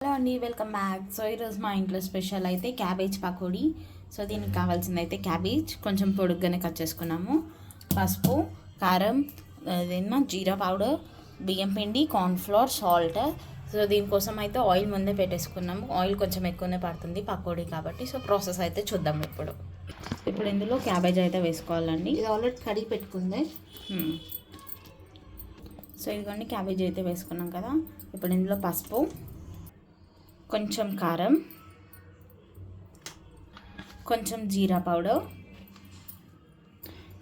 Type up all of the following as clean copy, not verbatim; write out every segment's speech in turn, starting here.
Hello అండి, welcome back. So ఈరోజు మా ఇంట్లో స్పెషల్ అయితే క్యాబేజ్ పకోడీ. సో దీనికి కావాల్సింది అయితే క్యాబేజ్ కొంచెం పొడుగ్గానే కట్ చేసుకున్నాము, పసుపు, కారం, అదేనా జీరా పౌడర్, బియ్యం పిండి, కార్న్ఫ్లోర్, సాల్ట్. సో దీనికోసం అయితే ఆయిల్ ముందే పెట్టేసుకున్నాము. ఆయిల్ కొంచెం ఎక్కువనే పడుతుంది పకోడీ కాబట్టి. సో ప్రాసెస్ అయితే చూద్దాం. ఇప్పుడు ఇందులో క్యాబేజ్ అయితే వేసుకోవాలండి. ఇది ఆల్రెడీ కడిగి పెట్టుకుంది. సో ఇదిగోండి క్యాబేజ్ అయితే వేసుకున్నాం కదా. ఇప్పుడు ఇందులో పసుపు, కొంచెం కారం, కొంచెం జీరా పౌడర్,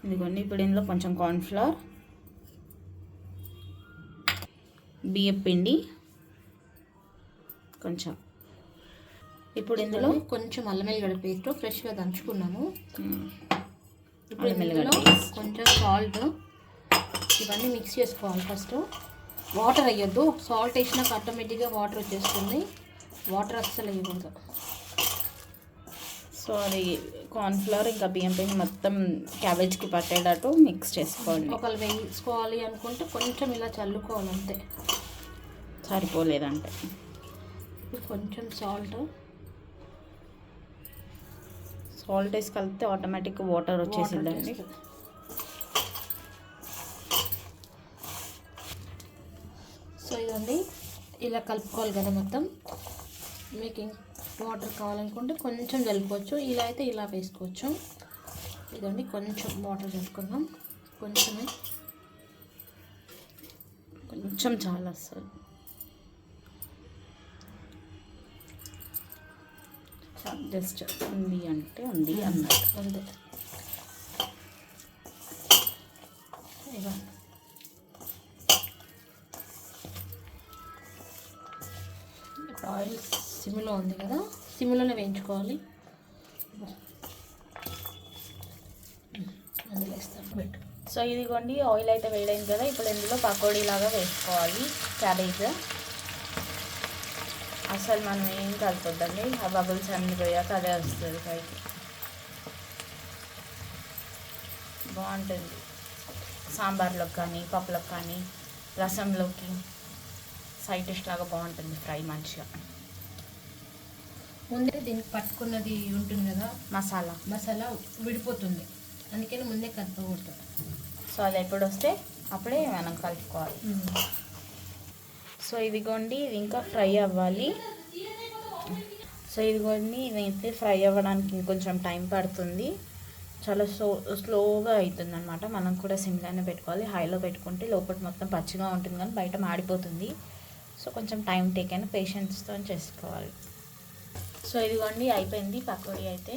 ఇదిగోండి ఇప్పుడు ఇందులో కొంచెం కార్న్ఫ్లవర్, బియ్యం పిండి కొంచెం. ఇప్పుడు ఇందులో కొంచెం అల్లం వెల్లిగడ్డ పేస్ట్ ఫ్రెష్గా దంచుకున్నాము. ఇప్పుడు అల్లం ఇందులో కొంచెం సాల్ట్, ఇవన్నీ మిక్స్ చేసుకోవాలి. ఫస్ట్ వాటర్ వేయొద్దు, సాల్ట్ వేసినాక ఆటోమేటిక్గా వాటర్ వచ్చేస్తుంది. వాటర్ అస్సలు వేయకూడదు. సో అది కార్న్ఫ్లవర్ ఇంకా బియ్యం పిండి మొత్తం క్యాబేజ్కి పట్టేటట్టు మిక్స్ చేసుకోండి. ఒకళ్ళు వేసుకోవాలి అనుకుంటే కొంచెం ఇలా చల్లుకోవాలి అంతే, సరిపోలేదంటే. కొంచెం సాల్ట్ వేసి కలిపితే ఆటోమేటిక్ వాటర్ వచ్చేసిందండి. సో ఇదండి ఇలా కలుపుకోవాలి కదా మొత్తం. మీకు వాటర్ కావాలనుకుంటే కొంచెం జలుపుకోవచ్చు, ఇలా అయితే ఇలా వేసుకోవచ్చు. ఇదండి కొంచెం వాటర్ జలుపుకుందాం. కొంచెం చాలా అసలు జస్ట్ ఉంది అంటే ఉంది అన్నట్టు అంతే. ఆయిల్ సిమ్లో ఉంది కదా, సిమ్లోనే వేయించుకోవాలి. సో ఇదిగోండి ఆయిల్ అయితే వేయలేదు కదా. ఇప్పుడు ఇందులో పకోడీ లాగా వేసుకోవాలి క్యాబేజ్. అసలు మనం ఏం కలుపుద్దండి, ఆ బబుల్స్ అన్ని పోయాక అదే వస్తుంది పైకి. బాగుంటుంది సాంబార్లోకి కానీ, పప్పులోకి కానీ, రసంలోకి సైడ్ డిష్ లాగా బాగుంటుంది ఫ్రై మంచిగా. ముందే దీనికి పట్టుకున్నది ఉంటుంది కదా మసాలా విడిపోతుంది, అందుకని ముందే కలుపుకూడదు. సో అది ఎప్పుడు వస్తే అప్పుడే మనం కలుపుకోవాలి. సో ఇదిగోండి ఇది ఇంకా ఫ్రై అవ్వాలి. సో ఇదిగోండి ఇదైతే ఫ్రై అవ్వడానికి ఇంకొంచెం టైం పడుతుంది. చాలా స్లోగా అవుతుంది అనమాట. మనం కూడా సిమ్లోనే పెట్టుకోవాలి. హైలో పెట్టుకుంటే లోపల మొత్తం పచ్చిగా ఉంటుంది కానీ బయట మాడిపోతుంది. సో కొంచెం టైం టేక్ అయినా పేషెన్స్తో చేసుకోవాలి. సో ఇదిగోండి అయిపోయింది పకోడీ అయితే.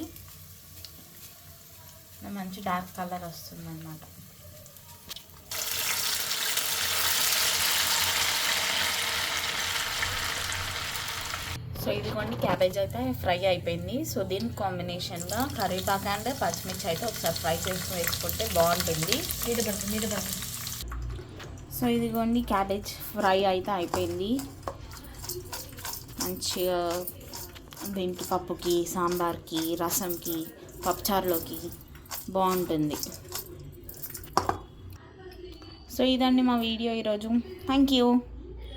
మంచి డార్క్ కలర్ వస్తుంది అన్నమాట. సో ఇదిగోండి క్యాబేజ్ అయితే ఫ్రై అయిపోయింది. సో దీనికి కాంబినేషన్గా కరివేపాకు అండ్ పచ్చిమిర్చి అయితే ఒకసారి ఫ్రై చేసి వేసుకుంటే బాగుంటుంది. సో ఇదిగోండి క్యాబేజ్ ఫ్రై అయితే అయిపోయింది. మంచిగా దీనికి పప్పుకి, సాంబార్కి, రసంకి, పప్పుచారులోకి బాగుంటుంది. సో ఇదండి మా వీడియో ఈరోజు. Thank you.